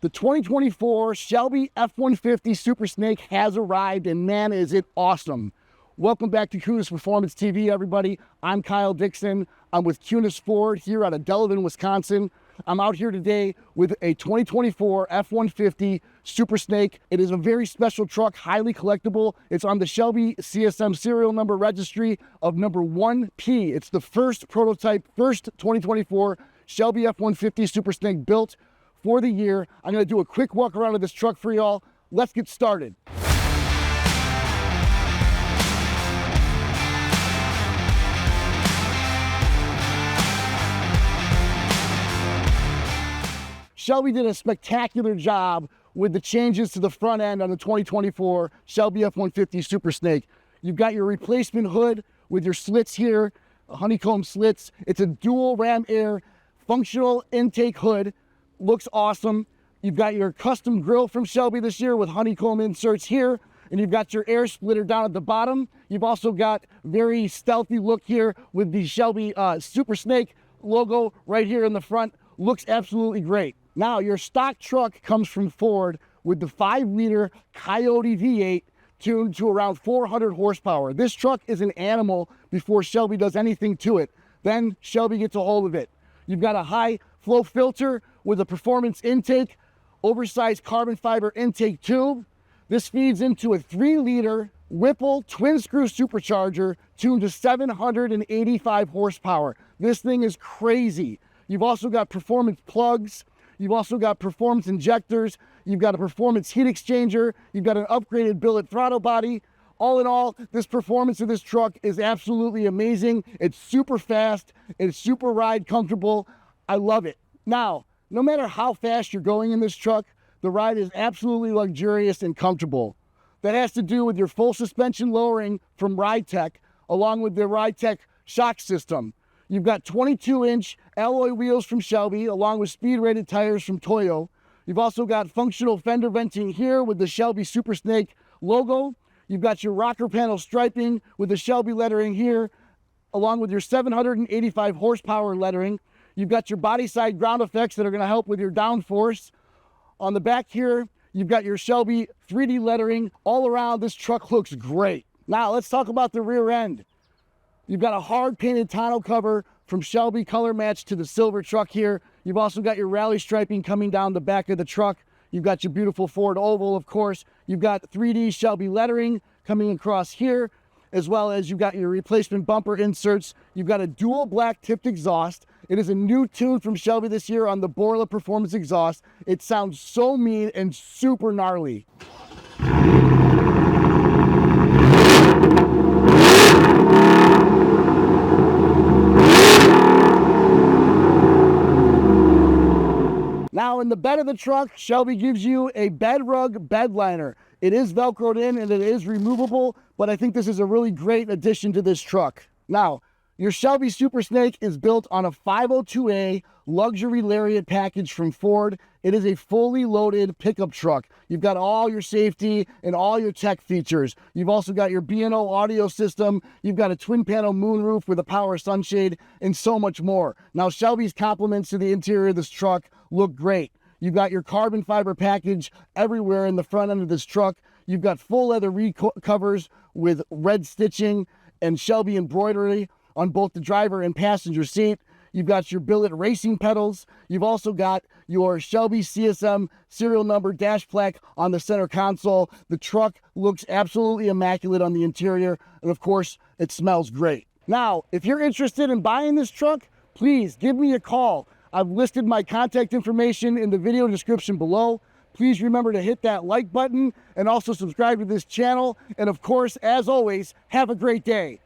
The 2024 Shelby F-150 Super Snake has arrived, and man, is it awesome. Welcome back to Kunes Performance TV, everybody. I'm Kyle Dixon. I'm with Kunes Ford here out of Delavan, Wisconsin. I'm out here today with a 2024 F-150 Super Snake. It is a very special truck, highly collectible. It's on the Shelby CSM serial number registry of number 1P. It's the first prototype, first 2024 Shelby F-150 Super Snake built for the year. I'm going to do a quick walk around of this truck for y'all. Let's get started. Shelby did a spectacular job with the changes to the front end on the 2024 Shelby F-150 Super Snake. You've got your replacement hood with your slits here, honeycomb slits. It's a dual ram air functional intake hood. Looks awesome. You've got your custom grille from Shelby this year with honeycomb inserts here, and you've got your air splitter down at the bottom. You've also got very stealthy look here with the Shelby Super Snake logo right here in the front. Looks absolutely great. Now, your stock truck comes from Ford with the 5-liter Coyote V8 tuned to around 400 horsepower. This truck is an animal before Shelby does anything to it. Then Shelby gets a hold of it. You've got a high flow filter with a performance intake, oversized carbon fiber intake tube. This feeds into a 3-liter Whipple twin screw supercharger tuned to 785 horsepower. This thing is crazy. You've also got performance plugs. You've also got performance injectors. You've got a performance heat exchanger. You've got an upgraded billet throttle body. All in all, this performance of this truck is absolutely amazing. It's super fast. It's super ride comfortable. I love it. Now, no matter how fast you're going in this truck, the ride is absolutely luxurious and comfortable. That has to do with your full suspension lowering from RideTech, along with the RideTech shock system. You've got 22-inch alloy wheels from Shelby, along with speed-rated tires from Toyo. You've also got functional fender venting here with the Shelby Super Snake logo. You've got your rocker panel striping with the Shelby lettering here, along with your 785 horsepower lettering. You've got your body side ground effects that are going to help with your downforce. On the back here, you've got your Shelby 3D lettering. All around, this truck looks great. Now, let's talk about the rear end. You've got a hard painted tonneau cover from Shelby, color matched to the silver truck here. You've also got your rally striping coming down the back of the truck. You've got your beautiful Ford oval, of course. You've got 3D Shelby lettering coming across here, as well as you've got your replacement bumper inserts. You've got a dual black tipped exhaust. It is a new tune from Shelby this year on the Borla Performance exhaust. It sounds so mean and super gnarly. Now, in the bed of the truck, Shelby gives you a bed rug bed liner. It is Velcroed in and it is removable, but I think this is a really great addition to this truck. Now, your Shelby Super Snake is built on a 502A luxury Lariat package from Ford. It is a fully loaded pickup truck. You've got all your safety and all your tech features. You've also got your B&O audio system. You've got a twin panel moonroof with a power sunshade and so much more. Now, Shelby's compliments to the interior of this truck look great. You've got your carbon fiber package everywhere in the front end of this truck. You've got full leather covers with red stitching and Shelby embroidery on both the driver and passenger seat. You've got your billet racing pedals. You've also got your Shelby CSM serial number dash plaque on the center console. The truck looks absolutely immaculate on the interior, and of course, it smells great. Now, if you're interested in buying this truck, please give me a call. I've listed my contact information in the video description below. Please remember to hit that like button and also subscribe to this channel. And of course, as always, have a great day.